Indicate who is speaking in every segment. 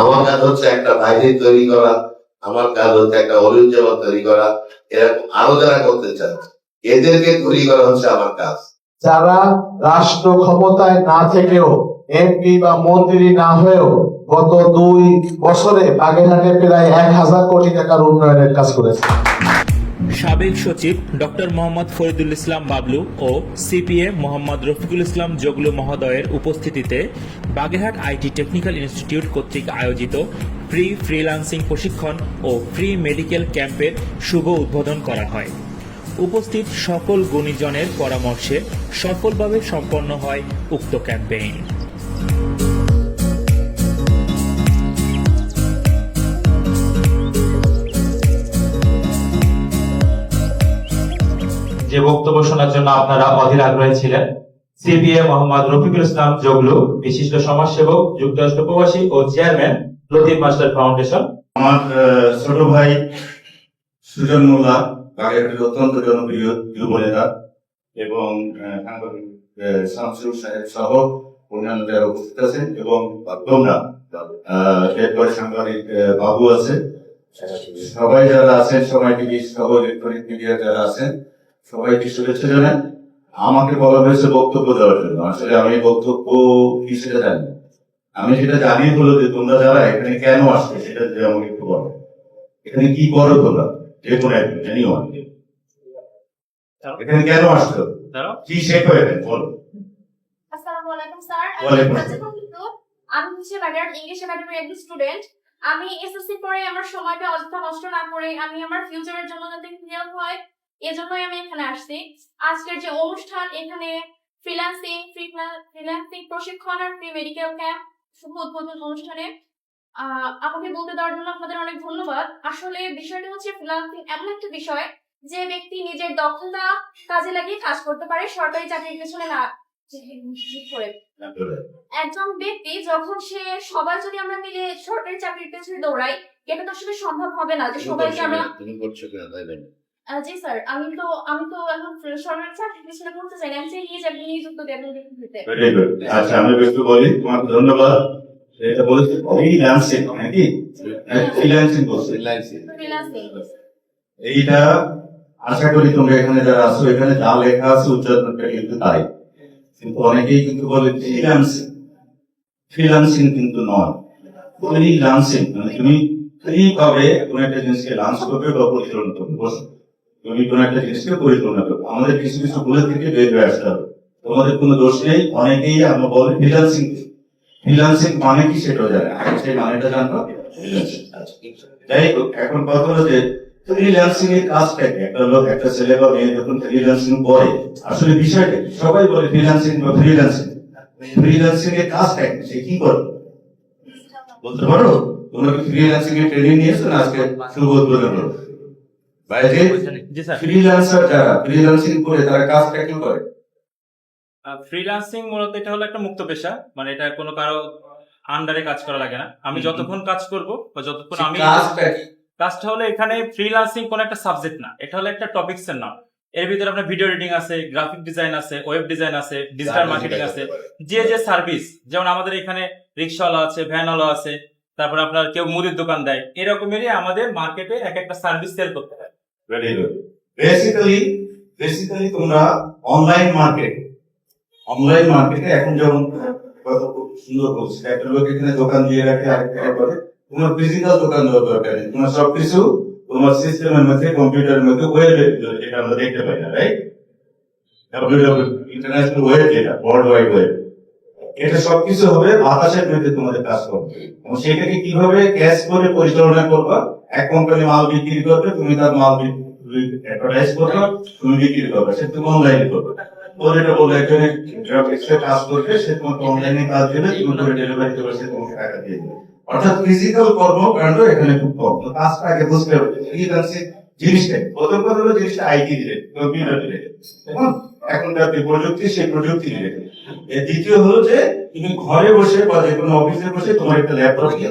Speaker 1: আমার কাজ হচ্ছে একটা বাইরে তৈরি করা, আমার কাজ হচ্ছে একটা অরিজিনাল তৈরি করা। এরকম আরো যারা করতে চান এদেরকে তৈরি করা হচ্ছে আমার কাজ।
Speaker 2: যারা রাষ্ট্র ক্ষমতায় না থেকেও এমপি বা মন্ত্রী না হয়েও গত 2 বছরে বাগেরহাটে প্রায় 1000 কোটি টাকার উন্নয়নের কাজ করেছে।
Speaker 3: সাবেক সচিব ডক্টর মোহাম্মদ ফরিদুল ইসলাম বাবলু ও সিপিএ মোহাম্মদ রফিকুল ইসলাম জগলু মহোদয়ের উপস্থিতিতে বাগেরহাট আইটি টেকনিক্যাল ইনস্টিটিউট কর্তৃক আয়োজিত ফ্রি ফ্রিল্যান্সিং প্রশিক্ষণ ও ফ্রি মেডিকেল ক্যাম্পের শুভ উদ্বোধন করা হয়। উপস্থিত সকল গুণীজনের পরামর্শে সফলভাবে সম্পন্ন হয় উক্ত ক্যাম্পেইন।
Speaker 4: যে বক্তব্য শোনার জন্য আপনারা অধীর আগ্রহী ছিলেন, সিপিএ মোহাম্মদ রফিকুল ইসলাম জগলু, বিশিষ্ট সমাজসেবক, যুক্তরাষ্ট্র প্রবাসী ও চেয়ারম্যান লতিফ মাস্টার ফাউন্ডেশন।
Speaker 5: আমার ছোট ভাই সুজন মোল্লা, বাগেরহাটের অত্যন্ত জনপ্রিয় যুব নেতা, এবং শামসুর সাহেব সহ অন্যান্য যারা উপস্থিত আছেন, এবং তোমরা এরপরে সাংবাদিক বাবু আছে, সবাই যারা আছেন, সবাই টিভি সহ ইলেকট্রনিক মিডিয়া যারা আছেন, সবাইকে শুভেচ্ছা জানাই। আমাকে বলা হয়েছে বক্তব্য দেওয়ার জন্য। আসলে আমি বক্তব্য কি সেটা জানি, আমি সেটা জানি হলো যে তোমরা যারা এখানে কেন আসবে সেটা যদি আমাকে একটু বলো। এখানে কি করো তোমরা, যে কোনো একজন জানিও, এখানে কেন আসছো, কি শেখো এখানে বলো।
Speaker 6: আসসালামু আলাইকুম স্যার।
Speaker 5: ওয়ালাইকুম
Speaker 6: আমি হচ্ছে বাগেরহাট ইংলিশ একাডেমির একজন স্টুডেন্ট। আমি এসএসসি পরে আমার সময়টা অযথা নষ্ট না করে আমি আমার ফিউচারের জন্য যাতে ক্লিয়ার হয় এজন্যই আমি এখানে আসছি। আজকের যে অনুষ্ঠান, এখানে ফ্রিল্যান্সিং প্রশিক্ষণ আর ফ্রি মেডিকেল ক্যাম্প শুভ উদ্বোধন অনুষ্ঠানে আমাকে বলতে দেওয়ার জন্য আপনাদের অনেক ধন্যবাদ। আসলে বিষয়টা হচ্ছে ফ্রিল্যান্সিং এমন একটা বিষয় যে ব্যক্তি নিজের দক্ষতা কাজে লাগিয়ে কাজ করতে পারে, সরকারি চাকরির পেছনে না করে। একজন ব্যক্তি যখন সে সবাই যদি আমরা মিলে সরকারি চাকরির পেছনে দৌড়াই, এটা তো আসলে সম্ভব হবে না যে সবাইকে আমরা। জি স্যার, আমি তো এখন সরকারি চাকরির পেছনে করতে চাই না, আমি চাই নিয়ে যাবেন নিযুক্ত দেবেন দিতে।
Speaker 5: আচ্ছা, আমি একটু বলি, তোমাকে ধন্যবাদ। এটা বলেছি ফ্রিল্যান্সিং নাকি? ফ্রিল্যান্সিং বলছি। এইটা আশা করি তোমরা এখানে যারা আছো, এখানে যা লেখা আছে উচ্চারণটা কিন্তু তাই, কিন্তু অনেকেই কিন্তু বলে ফ্রিল্যান্সিং। ফ্রিল্যান্সিং কিন্তু নয়, ফ্রিল্যান্সিং মানে তুমি ফ্রি ভাবে কোন একটা জিনিসকে লঞ্চ করবে বা পরিচালনা করবে। বসো, তুমি কোন একটা জিনিসকে পরিচালনা করবে, আমাদের কিছু কিছু ভুলের থেকে বের হয়ে আসতে হবে। তোমাদের কোনো দোষ নেই। অনেকেই আমরা বলি ফ্রিল্যান্সিং, ফ্রিল্যান্সিং মানে কি সেটাও জানে, সেই মানেটা জানবো। যাই হোক, এখন কথা হলো যে ফ্রিল্যান্সিং এর কাজটা কি? একটা লোক, একটা ছেলে বা মেয়ে যখন ফ্রিল্যান্সিং করে, আসলে বিষয়টা কি? সবাই বলে ফ্রিল্যান্সিং বা ফ্রিল্যান্সিং। ফ্রিল্যান্সিং এর কাজটা কি, সে কি করে বলতে পারো? তোমরা কি ফ্রিল্যান্সিং এর ট্রেনিং নিয়েছো না আজকে শুরু উদ্বোধন হলো? বাইরে ফ্রিল্যান্সার যারা ফ্রিল্যান্সিং করে তারা কাজটা কি করে?
Speaker 7: ফ্রিল্যান্সিং মূলত এটা হলো একটা মুক্ত পেশা, মানে এটা কোনো কারো আন্ডারে কাজ করা লাগে না। আমি যতক্ষণ কাজ করব বা যতক্ষণ আমি কাজটা হলো, এখানে ফ্রিল্যান্সিং কোনো একটা সাবজেক্ট না, এটা হলো একটা টপিকস এর নাম। এর ভিতরে আপনার ভিডিও এডিটিং আছে, গ্রাফিক ডিজাইন আছে, ওয়েব ডিজাইন আছে, ডিজিটাল মার্কেটিং আছে, যে সার্ভিস, যেমন আমাদের এখানে রিক্সাওয়ালা আছে, ভ্যানওয়ালা আছে, তারপর আপনার কেউ মুদির দোকান দেয়, এরকমেরই আমাদের মার্কেটে এক একটা সার্ভিস সেল করতে হয়।
Speaker 5: Very good. বেসিক্যালি তোমরা অনলাইন মার্কেটে এখন যেমন কত সুন্দর বলছি, একটা লোক এখানে দোকান দিয়ে রাখে, আরেকটা করে, তোমার ফিজিক্যাল দোকান দেওয়ার দরকার নেই। তোমার সবকিছু তোমার সিস্টেমের মধ্যে, কম্পিউটারের মধ্যে, ওয়েবের ভিতরে, যেটা আমরা দেখতে পাই না, রাইট? ইন্টারন্যাশনাল ওয়েব, যেটা ওয়ার্ল্ড ওয়াইড ওয়েব, এটা সবকিছু হবে বাতাসের মধ্যে তোমাদের কাজ করবে। এবং সেটাকে কিভাবে ক্যাশ করে পরিচালনা করবা? এক কোম্পানি মাল বিক্রি করবে, তুমি তার মাল অ্যাডভার্টাইজ করবে, তুমি বিক্রি করবে, সে তুমি অনলাইনে করবে। যেটা বলবো, একজনে কাজ করবে, সে তোমাকে অনলাইনে কাজ দেবে, তুমি করে ডেলিভারি দেবে, সে তোমাকে টাকা দিয়ে দেবে। অর্থাৎ ফিজিক্যাল কর্মকাণ্ড এখানে খুব কম। তো কাজটা আগে বুঝতে হবে ফ্রিল্যান্সিং জিনিসটা। প্রথম কথা হলো জিনিসটা আইটি রিলেটেড, কম্পিউটার রিলেটেড, এখনকার যে প্রযুক্তি, সেই প্রযুক্তি রিলেটেড। এর দ্বিতীয় হলো যে তুমি ঘরে বসে বা যে কোনো অফিসে বসে তোমার একটা ল্যাপটপ নিয়ে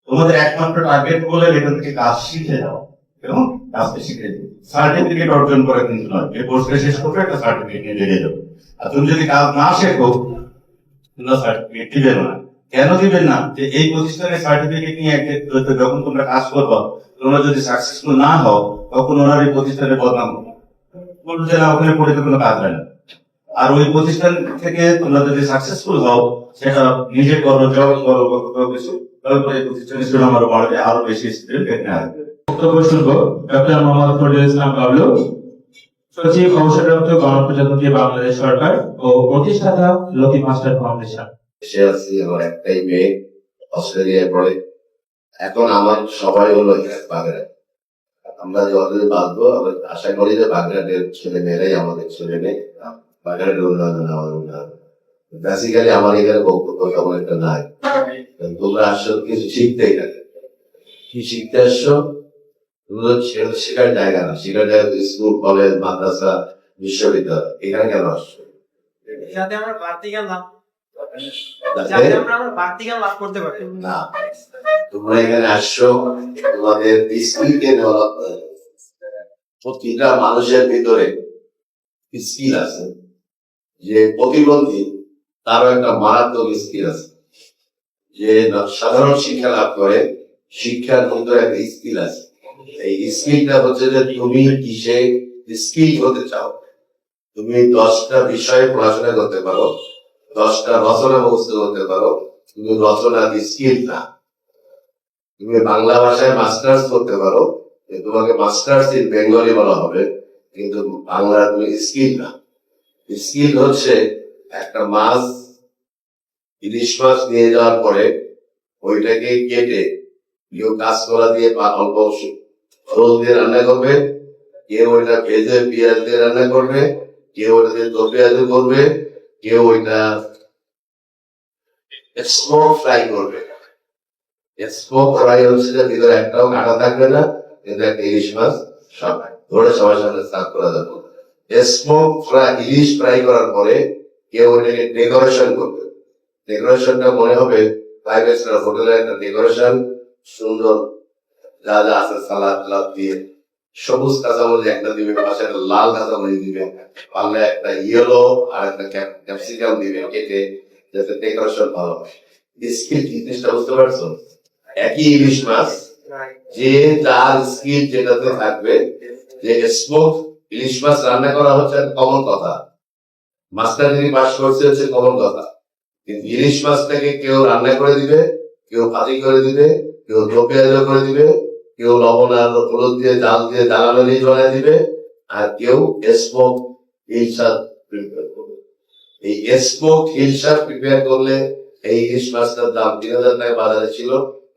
Speaker 5: তোমাদের একমাত্র টার্গেট বলে এখান থেকে কাজ শিখে যাও এবং কাজটা শিখে যাও। সার্টিফিকেট অর্জন করা কিন্তু নয়, যে কোর্সটা শেষ করবে একটা সার্টিফিকেট নিয়ে বেরিয়ে যাবে। আর তুমি যদি কাজ না শেখো, তোমরা সার্টিফিকেট দিবে না। কেন দিবেন না? যে এই প্রতিষ্ঠানের সার্টিফিকেট নিয়ে যখন তোমরা কাজ করবো, তোমরা যদি সাকসেসফুল না হও, তখন ওনার এই প্রতিষ্ঠানের বদনাম হবে। বলবো যে না, ওখানে পড়ে তো কোনো কাজ হয় না। আর ওই প্রতিষ্ঠান থেকে তোমরা যদি সাকসেসফুল হও, সেটা নিজে করো, জব করো, কিছু, তারপরে এই প্রতিষ্ঠানের সুনাম আরো বাড়বে, আরো বেশি স্টুডেন্ট এখানে আসবে।
Speaker 4: বক্তব্য শুনবো ডক্টর মোহাম্মদ ফরিদুল ইসলাম বাবলু, সচিব অবসরপ্রাপ্ত গণপ্রজাতন্ত্রী বাংলাদেশ সরকার ও প্রতিষ্ঠাতা লতিফ মাস্টার ফাউন্ডেশন।
Speaker 1: এসে আসছি, আমার একটাই মেয়ে অস্ট্রেলিয়ায় পড়ে। এখন আমার সবাই হলো বাগেরহাট। আমরা যতদিন বাঁধবো, আমরা আশা করি যে বাগেরহাটের ছেলে মেয়েরাই আমাদের ছেলে মেয়ে, বাগেরহাটের উন্নয়ন আমাদের উন্নয়ন। বেসিক্যালি আমার এখানে বক্তব্য তেমন একটা নাই। তোমরা আসছো কিছু শিখতেই থাকে। কি শিখতে আসছো? তোমরা শেখার জায়গা না, শেখার জায়গা স্কুল, কলেজ, মাদ্রাসা, বিশ্ববিদ্যালয়। এখানে কেন আসছো?
Speaker 8: যাতে আমরা বাড়তি জ্ঞান লাভ করতে পারি।
Speaker 1: না, তোমরা এখানে আসছো তোমাদের স্কিলকে ডেভেলপ করে। প্রতিটা মানুষের ভিতরে স্কিল আছে। যে প্রতিবন্ধী, তারও একটা মারাত্মক স্কিল আছে। যে সাধারণ শিক্ষা লাভ করে, শিক্ষার ভিতরে একটা স্কিল আছে। এই স্কিলটা হচ্ছে যে তুমি কিসে স্কিল হতে চাও। তুমি 10টা বিষয়ে পড়াশোনা করতে পারো, 10টা রচনা মুখস্থ করতে পারো, তুমি রচনা স্কিল না। তুমি বাংলা ভাষায় মাস্টার্স করতে পারো, তোমাকে মাস্টার্স ইন বেঙ্গলি বলা হবে, কিন্তু বাংলা তুমি স্কিল না। স্কিল হচ্ছে একটা মাছ, ইলিশ মাছ নিয়ে যাওয়ার পরে ওইটাকে কেটে কেউ কাঁচকলা দিয়ে বা অল্প হলুদ দিয়ে রান্না করবে, কেউ ওইটা ভেজে পেঁয়াজ দিয়ে রান্না করবে, কেউ ওইটা দিয়ে দো পেঁয়াজ করবে, কেউ ওইটা স্মোক ফ্রাই করবে। স্মোক ফ্রাই হচ্ছে যে ভিতরে একটাও কাটা থাকবে না, কিন্তু একটা ইলিশ মাছ সবাই ধরে সবার সামনে সার্ভ করা যাবে। স্মোক ফ্রাই, ইলিশ ফ্রাই করার পরে কেউ ওইটাকে ডেকোরেশন করবে। ডেকোরেশনটা মনে হবে 5 স্টার হোটেলের একটা ডেকোরেশন, সুন্দর যা যা আছে সালাদ টালাদ দিয়ে, সবুজ কাঁচামরিচ একটা দিবে, পাশে একটা লাল কাঁচামরিচ দিবে, পারলে একটা ইয়েলো আর একটা ক্যাপসিকাম দিবে কেটে, যাতে ডেকোরেশন ভালো হয়। স্কিল জিনিসটা বুঝতে পারছো? একই ইলিশ মাছ, যে যার স্কিল যেটাতে থাকবে, যে স্মোক ইলিশ মাছ রান্না করা হচ্ছে কমন কথা, মাস্টার ডিগ্রি পাস করছে হচ্ছে কমন কথা, কিন্তু ইলিশ মাছটাকে কেউ রান্না করে দিবে, কেউ ভাজি করে দিবে, কেউ দো পেঁয়াজ করে দিবে, কেউ লবণ আর হলুদ দিয়ে জাল দিয়ে জ্বালানো ইলিশ বানিয়ে দিবে, আর কেউ স্মোক হিলসা প্রিপেয়ার করবে। এই স্মোক হিলসা প্রিপেয়ার করলে এই ইলিশ মাছটার দাম 3000 টাকা বাজারে ছিল,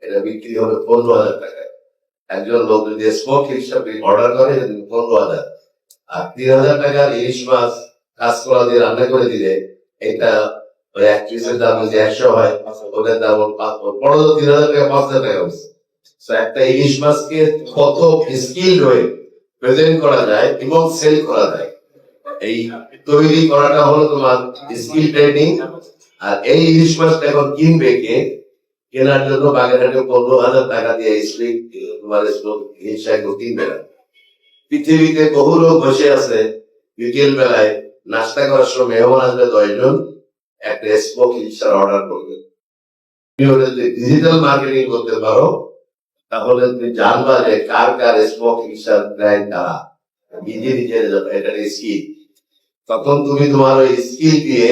Speaker 1: এটা বিক্রি হবে 15000 টাকায়। একজন লোক যদি স্মোক হিলসা অর্ডার করে 15000, আর 3000 টাকার ইলিশ মাছ কাঁচকলা দিয়ে রান্না করে দিলে, এটা ওই 1 পিসের দাম যদি 100 হয়, ওদের দাম 3000 টাকা 5000 টাকা হচ্ছে। একটা ইলিশ মাছকে কত স্কিল হয়ে প্রেজেন্ট করা যায় এবং সেল করা যায়, এই তৈরি করাটা হলো তোমার স্কিল ট্রেনিং। আর এই ইলিশ মাছটা এখন কিনবে কে? কেনার জন্য বাগেরহাটে 15000 টাকা দিয়ে স্প্রিং তোমার হিলসা কিনবে না। পৃথিবীতে বহু লোক বসে আছে, বিকেল বেলায় নাস্তা করার সময় মেহমান আসবে 10 জন, একটা স্মোক হিলসার অর্ডার করবে। তুমি ওটা যদি ডিজিটাল মার্কেটিং করতে পারো, তাহলে তুমি জানবা যে কার কার স্মোক হিলসার ব্র্যান্ড কারা, নিজে নিজে এটা স্কিল। তখন তুমি তোমার ওই স্কিল দিয়ে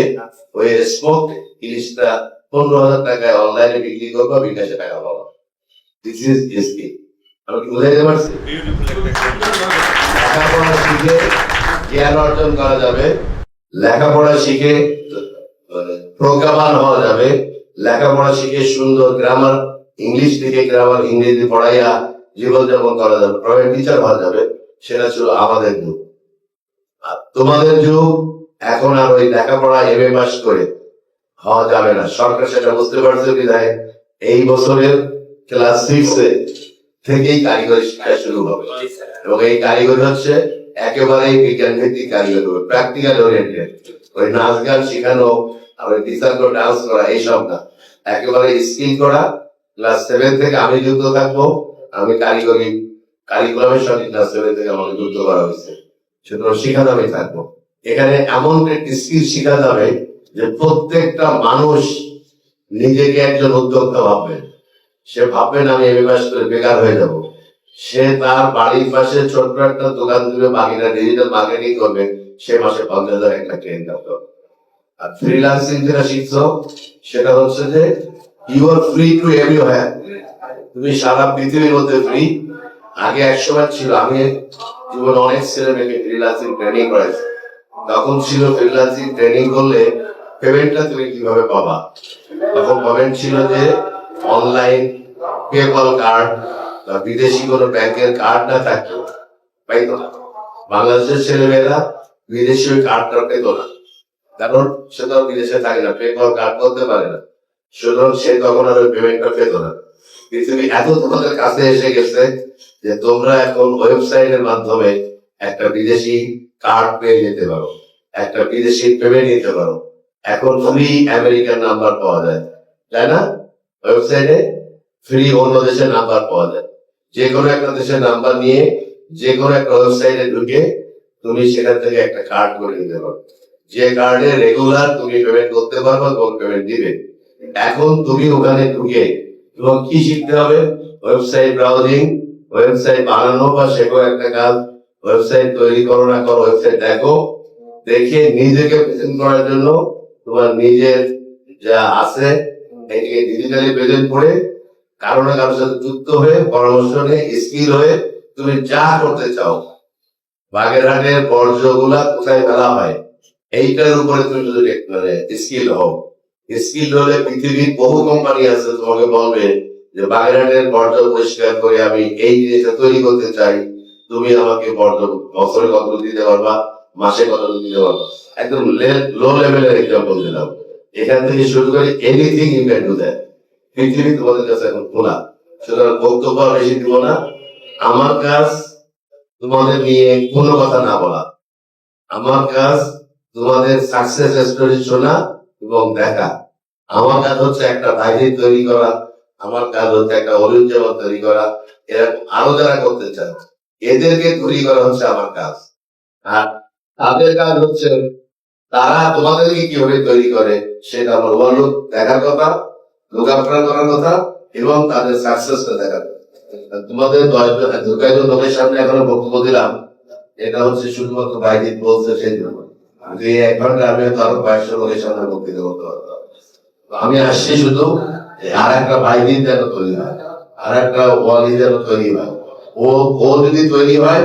Speaker 1: ওই স্মোক ইলিশটা 15000 টাকায় অনলাইনে বিক্রি করবা, বিকাশে টাকা পাবা। This is skill. আমি কি বুঝাইতে পারছি? লেখাপড়া শিখে জ্ঞান অর্জন করা যাবে, লেখাপড়া শিখে প্রজ্ঞাবান হওয়া যাবে, লেখাপড়া শিখে সুন্দর গ্রামার, ইংলিশ থেকে গ্রামার ইংরেজি পড়াইয়া জীবনযাপন করা যাবে, প্রাইভেট টিচার হওয়া যাবে। সেটা ছিল আমাদের যুগ। আর তোমাদের যুগ এখন আর ওই লেখাপড়া এমএ পাস করে হওয়া যাবে না। সরকার সেটা বুঝতে পারছে বিধায় এই বছরের ক্লাস 6 থেকেই কারিগরি শিক্ষা শুরু হবে, এবং এই কারিগরি হচ্ছে একেবারেই বিজ্ঞান ভিত্তিক কারিগরি হবে, প্র্যাকটিক্যাল ওরিয়েন্টেড। ওই নাচ গান শেখানো আর ওই টিচার ডান্স করা এইসব না, একেবারে স্কিল করা। ক্লাস 7 থেকে আমি যুক্ত থাকবো, আমি কারিগরি কারিকুলামের সঙ্গে ক্লাস 7 থেকে আমাকে যুক্ত করা হয়েছে, সুতরাং শিখাতে আমি থাকবো। এখানে এমন একটি স্কিল শিখা যাবে যে প্রত্যেকটা মানুষ নিজেকে একজন উদ্যোক্তা ভাববেন, সে ভাববেন আমি এমএ পাস করে বেকার হয়ে যাব, সে তার বাড়ির পাশে ছোট্ট একটা দোকান দিবে, বাকিটা ডিজিটাল মার্কেটিং করবে, সে মাসে 50,000 1 লাখ টাকা ইনকাম করবে। আর ফ্রিল্যান্সিং যেটা শিখছো সেটা হচ্ছে যে you are free to everywhere, তুমি সারা পৃথিবীর মধ্যে ফ্রি। আগে এক সময় ছিল, আমি জীবনে অনেক ছেলে মেয়েকে ফ্রিল্যান্সিং ট্রেনিং করেছি, তখন ছিল ফ্রিল্যান্সিং ট্রেনিং করলে পেমেন্টটা তুমি কিভাবে পাবা। তখন পেমেন্ট ছিল যে অনলাইন পেপাল কার্ড বা বিদেশি কোনো ব্যাংকের কার্ড না থাকতো পাইতো না। বাংলাদেশের ছেলেমেয়েরা বিদেশি ওই কার্ডটা পেত না, কারণ সে তো বিদেশে থাকে না, পেপাল কার্ড করতে পারে না, সুতরাং সে তখন আর ওই পেমেন্টটা পেত না। পৃথিবী এত তোমাদের কাছে এসে গেছে যে তোমরা এখন ওয়েবসাইটের মাধ্যমে একটা বিদেশি কার্ড পেয়ে যেতে পারো, একটা বিদেশি পেমেন্ট নিতে পারো। এখন ফ্রি আমেরিকান নাম্বার পাওয়া যায়, তাই না? ওয়েবসাইটে ফ্রি অন্য দেশের নাম্বার পাওয়া যায়। যে কোনো একটা দেশের নাম্বার নিয়ে যে কোনো একটা ওয়েবসাইটে ঢুকে তুমি সেখান থেকে একটা কার্ড করে নিতে পারো, যে কার্ডে রেগুলার তুমি পেমেন্ট করতে পারবে এবং পেমেন্ট দিবে। এখন তুমি ওখানে ঢুকে এবং কি শিখতে হবে? ওয়েবসাইট ব্রাউজিং, ওয়েবসাইট বানানো বা শেখো একটা কাজ, ওয়েবসাইট তৈরি করো না করো, ওয়েবসাইট দেখো, দেখে নিজেকে প্রেজেন্ট করার জন্য তোমার নিজের যা আছে এটাকে ডিজিটালি প্রেজেন্ট করে কারো না কারোর সাথে যুক্ত হয়ে পরামর্শ নিয়ে স্কিল হয়ে তুমি যা করতে চাও, বাগেরহাটের বর্জ্যগুলা কোথায় ফেলা হয় এইটার উপরে তুমি যদি মানে স্কিল হও, স্কিল হলে পৃথিবীর বহু কোম্পানি আছে তোমাকে বলবে যে বাগেরহাটের বর্জ্য পরিষ্কার করে আমি এই জিনিসটা তৈরি করতে চাই, তুমি আমাকে বর্জ্য বছরে কত দিতে পারবা, মাসে কত দিতে পারবা। একদম লো লেভেলের এক্সাম্পল দিলাম, এখান থেকে শুরু করে anything you can do that. পৃথিবী তোমাদের কাছে এখন খোলা, সুতরাং বক্তব্য বেশি দিব না। আমার কাজ তোমাদের নিয়ে কোনো কথা না বলা, আমার কাজ তোমাদের সাকসেস স্টোরি শোনা এবং দেখা। আমার কাজ হচ্ছে একটা বাইরে তৈরি করা, আমার কাজ হচ্ছে একটা অরিজিনাল তৈরি করা, এরকম আরো যারা করতে চান এদেরকে তৈরি করা হচ্ছে আমার কাজ। আর তাদের কাজ হচ্ছে তারা তোমাদেরকে কিভাবে তৈরি করে সেটা আমার ওভারলুক দেখার কথা, লোকার্পণ করার কথা এবং তাদের সাকসেসটা দেখার কথা। তোমাদের 10 লোকের সামনে এখনো বক্তব্য দিলাম, এটা হচ্ছে শুধুমাত্র বাইরে বলছে সেই জন্য। যে 1 ঘন্টা আমি হয়তো আরো 2200 লোকের সামনে বক্তৃতা করতে পারতাম। আমি আসছি শুধু আর একটা বাইরে যেন তৈরি হয়, আর একটা ওয়ালি যেন তৈরি হয়। ও যদি তৈরি হয়,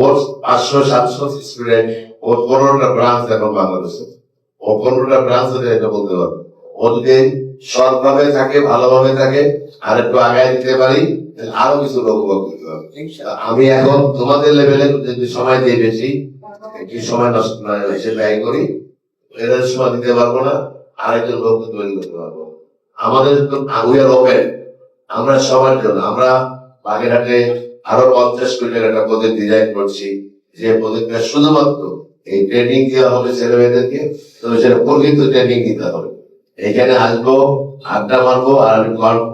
Speaker 1: ওর 500-700 স্টুডেন্ট, ওর 15টা ব্রাঞ্চ এখন বাংলাদেশে, ও 15টা ব্রাঞ্চ এটা বলতে পারবে। ও যদি সৎভাবে থাকে, ভালোভাবে থাকে, আর একটু আগায় দিতে পারি, আরো কিছু লোক করতে পারবে। আমি এখন তোমাদের লেভেলে যদি সময় দিয়ে বেশি একটু সময় নষ্ট এসে ব্যয় করি, এদের সময় দিতে পারবো না, আরেকজন লোক তৈরি করতে পারবো। আমাদের উই আর ওপেন, আমরা সবার জন্য। আমরা বাগেরহাটে আরো 50 কোটি টাকার একটা প্রজেক্ট ডিজাইন করছি, যে প্রজেক্টটা শুধুমাত্র এই ট্রেনিং দেওয়া হবে ছেলে মেয়েদেরকে, তবে সেটা প্রকৃত ট্রেনিং দিতে হবে। এখানে আসবো, আড্ডা মারবো, আর আমি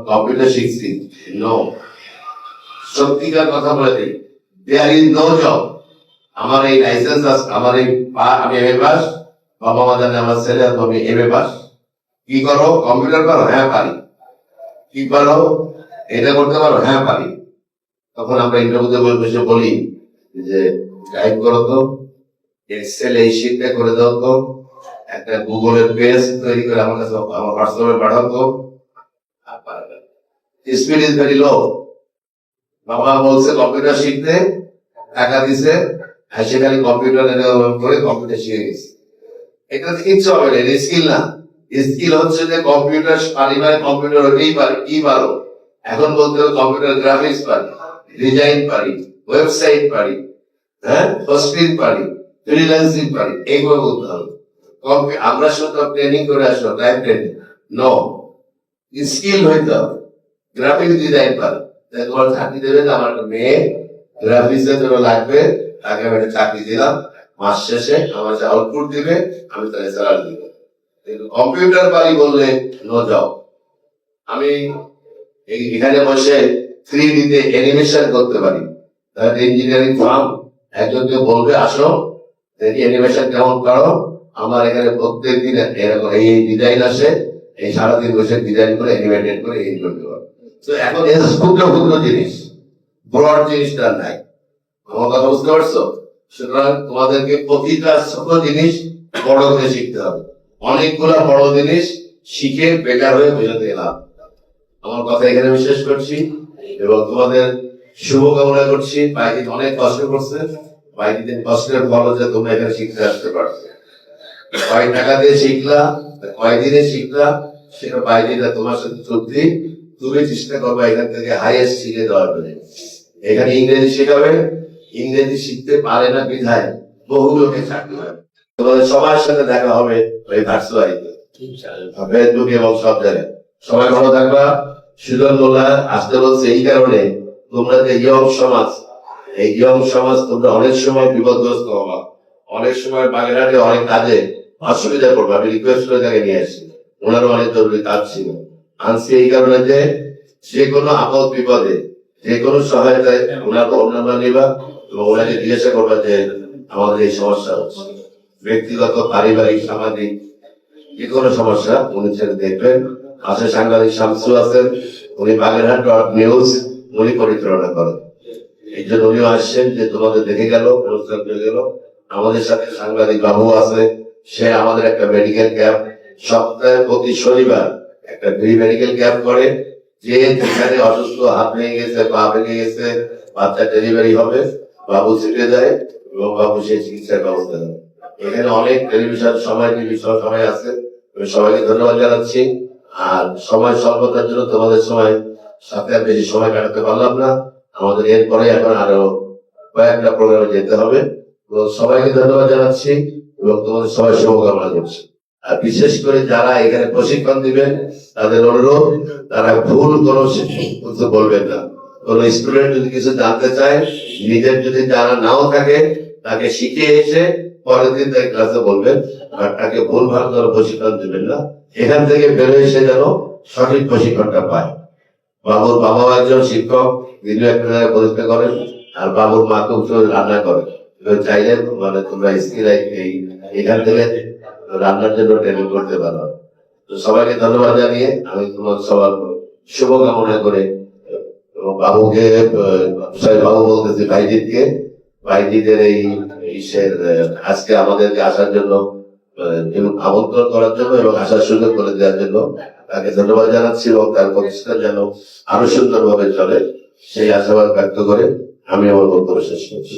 Speaker 1: কম্পিউটার শিখছি, নো, সত্যিকার কথা বলে দিই, দেয়ার ইজ নো জব। আমার এই লাইসেন্স আছে, আমার এই আমি এমএ পাস, বাবা মা জানে আমার ছেলে আমি এমএ পাস। কি করো? কম্পিউটার করো? হ্যাঁ পারি। কি করো? এটা করতে পারো? হ্যাঁ পারি। তখন আমরা ইন্টারভিউতে বসে বলি যে গাইড করো তো, এক্সেল এই শিটটা করে দাও তো, একটা গুগলের পেজ তৈরি করে আমার কাছে আমার হোয়াটসঅ্যাপে পাঠাও তো। Speed is very low. বাবা বলছে কম্পিউটার শিখতে, টাকা দিছে, আর সেখানে কম্পিউটার করে কম্পিউটার শিখে গেছে। এটা কিচ্ছু হবে না, এটা স্কিল না। স্কিল হচ্ছে যে কম্পিউটার পারি, মানে কম্পিউটার ওইটাই পারি। কি পারো? এখন বলতে হবে কম্পিউটার গ্রাফিক্স পারি, ডিজাইন পারি, ওয়েবসাইট পারি, হ্যাঁ, হোস্টিং পারি, ফ্রিল্যান্সিং পারি, এইগুলো বলতে হবে। আমরা শুধু ট্রেনিং করে আসবো, লাইফ ট্রেনিং নো, স্কিল হইতে হবে। গ্রাফিক্স ডিজাইন পারি, তোমার চাকরি দেবে যে আমার একটা মেয়ে গ্রাফিক্স এর জন্য লাগবে, তাকে আমি একটা চাকরি দিলাম, মাস শেষে আমার যে আউটপুট দিবে আমি তাকে স্যালারি দিব। কিন্তু কম্পিউটার পারি বললে নো জব। আমি এখানে বসে 3D তে অ্যানিমেশন করতে পারি, তাহলে ইঞ্জিনিয়ারিং ফার্ম একজনকে বলবে আসো দেখি অ্যানিমেশন কেমন করো, আমার এখানে প্রত্যেক দিন এরকম এই ডিজাইন আসে, এই সারাদিন বসে ডিজাইন করে অ্যানিমেটেড করে এই করতে পারবে। তো এখন এই ক্ষুদ্র ক্ষুদ্র জিনিস, ব্রড জিনিসটা নাই। আমার কথা বুঝতে পারছো? সুতরাং তোমাদেরকে প্রতিটা ছোট জিনিস বড় করে শিখতে হবে। অনেকগুলা বড় জিনিস শিখে বেকার হয়ে বোঝাতে গেলাম। আমার কথা এখানে আমি শেষ করছি এবং তোমাদের শুভকামনা করছি। বাইরে অনেক কষ্ট করছে, বাইরে কষ্টের ফল হচ্ছে তোমরা এখানে শিখতে আসতে পারছো। কয় টাকা দিয়ে শিখলা, কয়দিনে শিখলা, সেটা বাইরে তোমার সাথে চলতি। তুমি চেষ্টা করবে এখান থেকে হাইয়েস্ট শিখে দেওয়ার জন্য। এখানে ইংরেজি শেখাবে, ইংরেজি শিখতে পারে না বিধায় বহু লোকে চাকরি হয়। তোমাদের সবার সাথে দেখা হবে ওই ভার্চুয়ালিতে, ফেসবুক এবং সব জায়গায়। সবাই ভালো থাকবা। সুজন মোল্লা আসতে বলছে এই কারণে, তোমরা যে ইয়ং সমাজ, এই ইয়ং সমাজ তোমরা অনেক সময় বিপদগ্রস্ত হবা, অনেক সময় বাগেরহাটে অনেক কাজে অসুবিধা পড়বে। আমি রিকোয়েস্ট করে তাকে নিয়ে আসছি, ওনারও অনেক জরুরি কাজ ছিল। আনছি এই কারণে যে কোনো আপদ বিপদে যে কোনো সহায়তায় ওনার বর্ণনা নিবা এবং ওনাকে জিজ্ঞাসা করবা যে আমাদের এই সমস্যা হচ্ছে, ব্যক্তিগত, পারিবারিক, সামাজিক যে কোনো সমস্যা উনি ছেড়ে দেখবেন। আছে সাংবাদিক শামসু আছেন, উনি বাগেরহাট নিউজ উনি পরিচালনা করেন। এই জন্য উনিও আসছেন যে তোমাদের দেখে গেল, অনুষ্ঠান হয়ে গেল। আমাদের সাথে সাংবাদিক বাবু আছে, সে আমাদের একটা মেডিকেল ক্যাম্প সপ্তাহে প্রতি শনিবার একটা ফ্রি মেডিকেল ক্যাম্প করে। যে যেখানে অসুস্থ, হাত ভেঙে গেছে, পা ভেঙে গেছে, বাচ্চা ডেলিভারি হবে, বাবু ছুটে যায় এবং বাবু সেই চিকিৎসার ব্যবস্থা দেয়। এখানে অনেক টেলিভিশন সময়, টিভি সময় আছে। আমি সবাইকে ধন্যবাদ জানাচ্ছি। আর সময় স্বল্পতার জন্য তোমাদের সময় সাথে আর বেশি সময় কাটাতে পারলাম না। আমাদের এরপরে এখন আরো কয়েকটা প্রোগ্রামে যেতে হবে। তো সবাইকে ধন্যবাদ জানাচ্ছি এবং তোমাদের সবাই শুভকামনা করছি। আর বিশেষ করে যারা এখানে প্রশিক্ষণ দিবেন তাদের অনুরোধ, তারা ভুল কোনো কিছু বলবেন না। কোন স্টুডেন্ট যদি কিছু জানতে চায়, নিজের যদি জানা নাও থাকে, তাকে শিখে এসে পরের দিন তাকে ক্লাসে বলবেন, আর তাকে ভুল ভাল করে প্রশিক্ষণ দিবেন না। এখান থেকে বেরোয় এসে যেন সঠিক প্রশিক্ষণটা পায়। বাবুর বাবাও একজন শিক্ষক, তিনি একটা জায়গায় প্রতিষ্ঠা করেন, আর বাবুর মা খুব রান্না করে। চাইলে মানে তোমরা স্কিল এখান থেকে রান্নার জন্য ট্রেনিং করতে পারো। তো সবাইকে ধন্যবাদ জানিয়ে আমি তোমার সবার শুভকামনা করে এবং বাবুকে, বাবু বলতেছি ভাইজিদের এই আজকে আমাদেরকে আসার জন্য আমন্ত্রণ করার জন্য এবং আসার সুযোগ করে দেওয়ার জন্য তাকে ধন্যবাদ জানাচ্ছি এবং তার প্রতিষ্ঠান যেন আরো সুন্দরভাবে চলে সেই আশাবাদ ব্যক্ত করে আমি আমার বক্তব্য শেষ করছি।